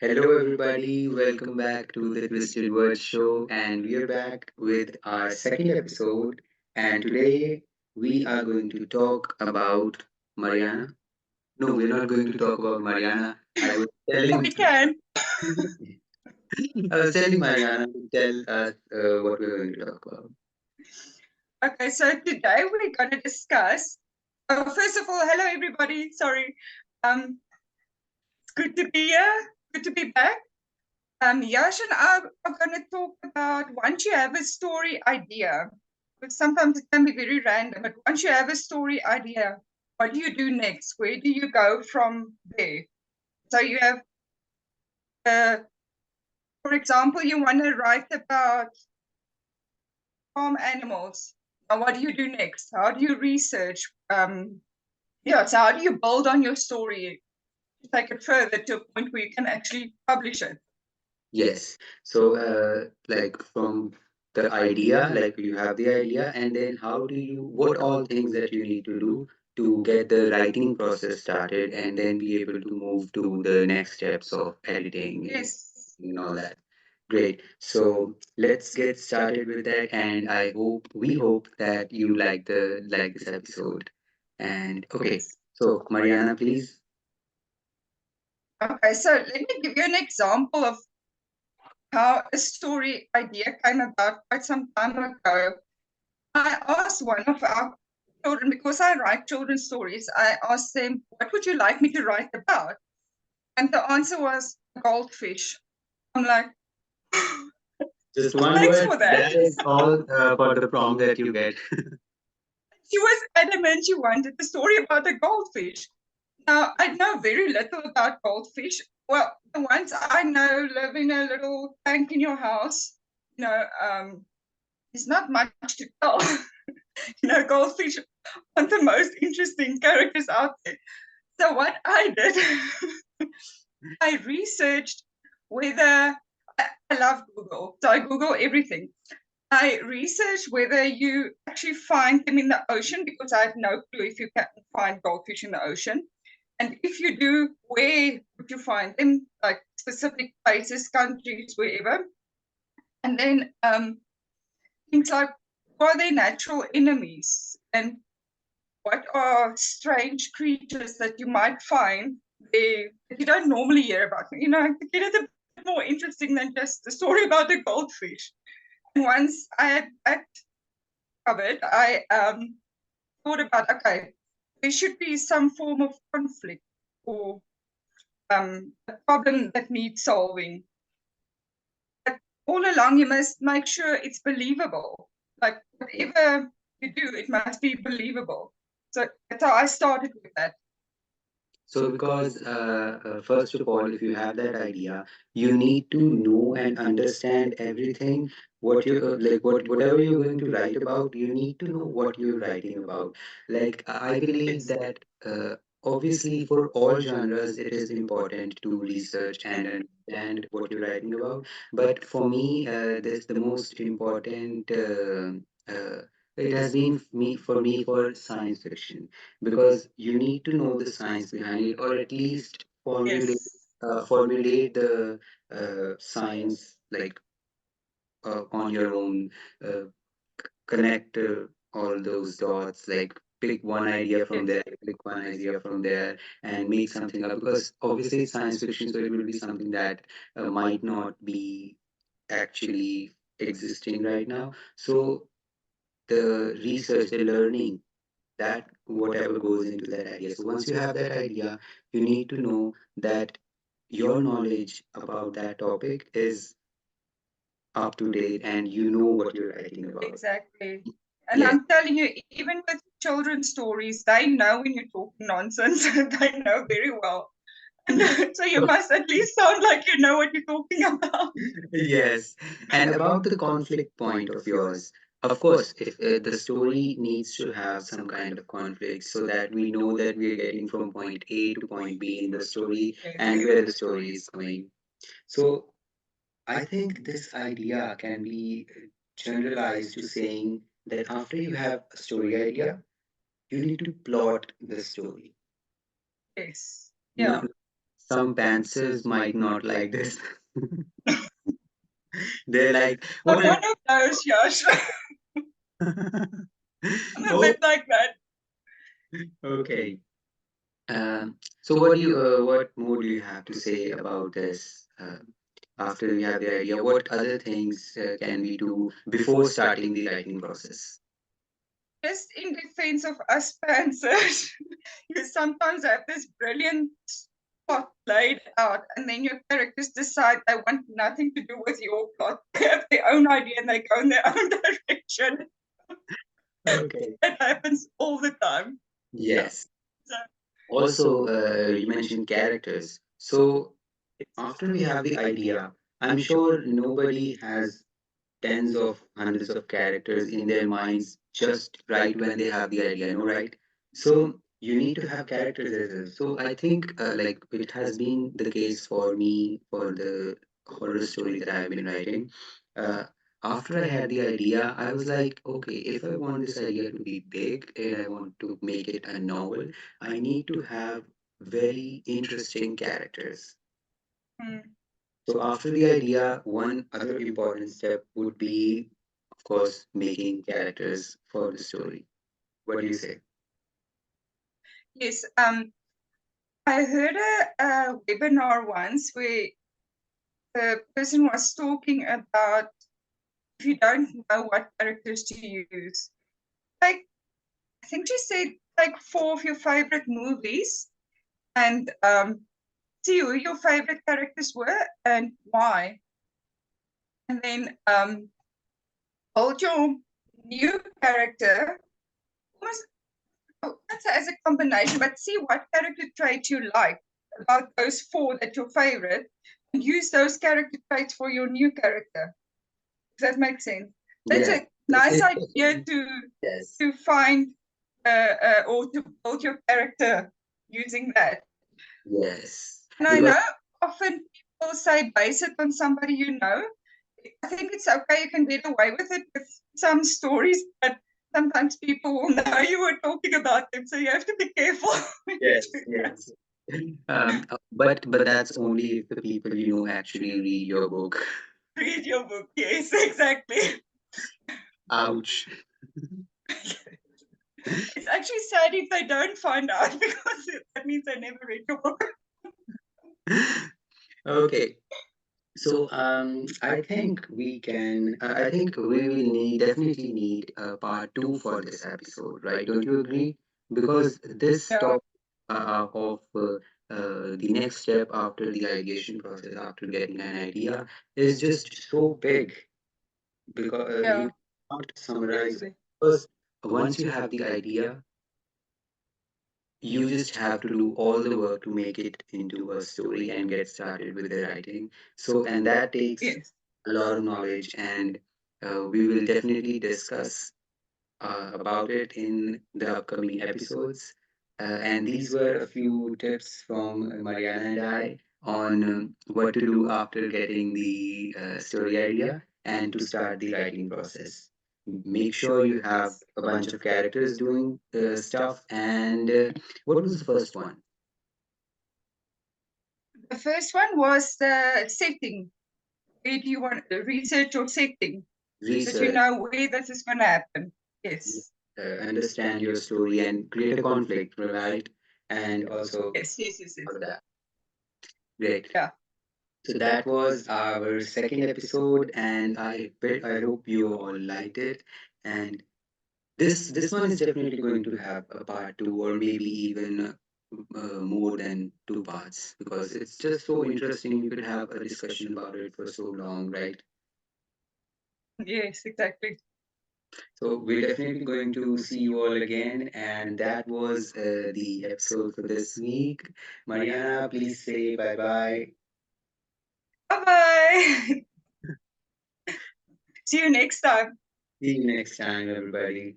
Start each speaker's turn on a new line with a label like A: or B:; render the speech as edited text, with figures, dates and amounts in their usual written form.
A: Hello, everybody. Welcome back to the Twisted Word Show. And we are back with our second episode. And today we are going to talk about Mariana. No, we're not going to talk about Mariana. I was
B: Oh,
A: telling,
B: we can.
A: I was telling Mariana to tell us what we're going to talk about.
B: Okay, so today we're going to discuss. First of all, hello everybody. Sorry, it's good to be here. Good to be back. Yash and I are going to talk about once you have a story idea, because sometimes it can be very random. But once you have a story idea, what do you do next? Where do you go from there? So you have, uh, for example, you want to write about farm animals. Now, what do you do next? How do you research? Yeah, so how do you build on your story to take it further to a point where you can actually publish it?
A: Yes. So, like from the idea, like you have the idea, and then how do you, what all things that you need to do to get the writing process started and then be able to move to the next steps of editing
B: Yes.
A: and all that. Great. So let's get started with that, and we hope that you like this episode. And okay, so Mariana, please.
B: Okay, so let me give you an example of how a story idea came about quite some time ago. I asked one of our children, because I write children's stories, I asked them, what would you like me to write about? And the answer was goldfish. I'm like,
A: Just one
B: thanks
A: word.
B: for that.
A: That is all for the prompt that you get.
B: She was adamant she wanted the story about the goldfish. Now, I know very little about goldfish. Well, the ones I know live in a little tank in your house. You know, there's not much to tell. Goldfish aren't the most interesting characters out there. So what I did, I researched whether I love Google, so I Google everything. I researched whether you actually find them in the ocean because I have no clue if you can find goldfish in the ocean. And if you do, where would you find them? Like specific places, countries, wherever. And then things like, what are their natural enemies? And what are strange creatures that you might find there that you don't normally hear about? To get it a bit more interesting than just the story about the goldfish. And once I had that covered, I thought about, okay, there should be some form of conflict or a problem that needs solving. But all along, you must make sure it's believable. Like whatever you do, it must be believable. So that's how I started with that.
A: So, because first of all, if you have that idea, you need to know and understand everything. What you like, whatever you're going to write about, you need to know what you're writing about. Like, I believe that obviously for all genres, it is important to research and understand what you're writing about. But for me, this the most important. It has been for me for science fiction because you need to know the science behind it or at least
B: Yes.
A: formulate the science like on your own, uh, connect all those dots, like pick one idea from
B: Yes.
A: there, pick one idea from there, and make something up, because obviously it's science fiction, so it will be something that might not be actually existing right now. So the research, the learning, that whatever goes into that idea. So once you have that idea, you need to know that your knowledge about that topic is up to date and you know what you're writing about.
B: Exactly. And
A: Yes.
B: I'm telling you, even with children's stories, they know when you're talking nonsense. They know very well. So you must at least sound like you know what you're talking about.
A: Yes. And about the conflict point of yours, of course, if the story needs to have some kind of conflict so that we know that we are getting from point A to point B in the story and where the story is going. So I think this idea can be generalized to saying that after you have a story idea, you need to plot the story.
B: Yes.
A: No,
B: Yeah.
A: some pantsers might not like this. They're like, oh
B: I'm
A: my.
B: one of those, Yash. I'm a
A: Oh,
B: bit like that.
A: okay. So what more do you have to say about this? After we have the idea, what other things can we do before starting the writing process?
B: Just in defense of us pantsers, you sometimes have this brilliant plot laid out, and then your characters decide they want nothing to do with your plot. They have their own idea and they go in their own direction.
A: Okay.
B: It happens all the time. Yeah.
A: Yes.
B: So,
A: Also, you mentioned characters. So after we have the idea, I'm sure nobody has tens of hundreds of characters in their minds just right when they have the idea, no, right? So you need to have characters as well. So I think like it has been the case for me for the horror story that I've been writing. Uh, After I had the idea, I was like, okay, if I want this idea to be big and I want to make it a novel, I need to have very interesting characters.
B: mm,
A: So after the idea, one other important step would be, of course, making characters for the story. What do you say?
B: yes. I heard a webinar once where the person was talking about if you don't know what characters to use. Like, I think she said like four of your favorite movies and see who your favorite characters were and why. And then hold your new character almost not as a combination, but see what character trait you like about those four that your favorite, and use those character traits for your new character. Does that make sense? That's
A: Yes.
B: a nice
A: It-
B: idea
A: yes.
B: to find or to build your character using that.
A: Yes.
B: And I
A: Because
B: know often people say base it on somebody you know. I think it's okay, you can get away with it with some stories, but sometimes people will know you were talking about them, so you have to be careful when you
A: yes,
B: do that.
A: yes. But that's only if the people you know actually read your book.
B: Read your book. Yes, exactly.
A: Ouch.
B: It's actually sad if they don't find out because that means they never read your book.
A: Okay. So I think we will definitely need a part two for this episode, right? Don't you agree? Because this
B: Yeah,
A: topic of the next step after the ideation process, after getting an idea, is just so big because you
B: yeah,
A: cannot summarize it.
B: exactly.
A: Because once you have the idea, you just have to do all the work to make it into a story and get started with the writing. So, and that takes
B: Yes.
A: a lot of knowledge, and we will definitely discuss about it in the upcoming episodes. And these were a few tips from Mariana and I on what to do after getting the story idea and to start the writing process. Make sure you have a bunch of characters doing stuff. And what was the first one?
B: The first one was the setting. Where do you want to research your setting? That you
A: Research,
B: know where this is going to happen. Yes.
A: understand your story, and create a conflict, right? And also
B: Yes, yes, yes, yes.
A: all of that. Great.
B: Yeah.
A: So that was our second episode, and I hope you all liked it. And this one is definitely going to have a part two, or maybe even more than two parts, because it's just so interesting. You could have a discussion about it for so long, right?
B: Yes, exactly.
A: So we're definitely going to see you all again, and that was the episode for this week. Mariana, please say bye bye.
B: Bye bye. See you next time.
A: See you next time, everybody.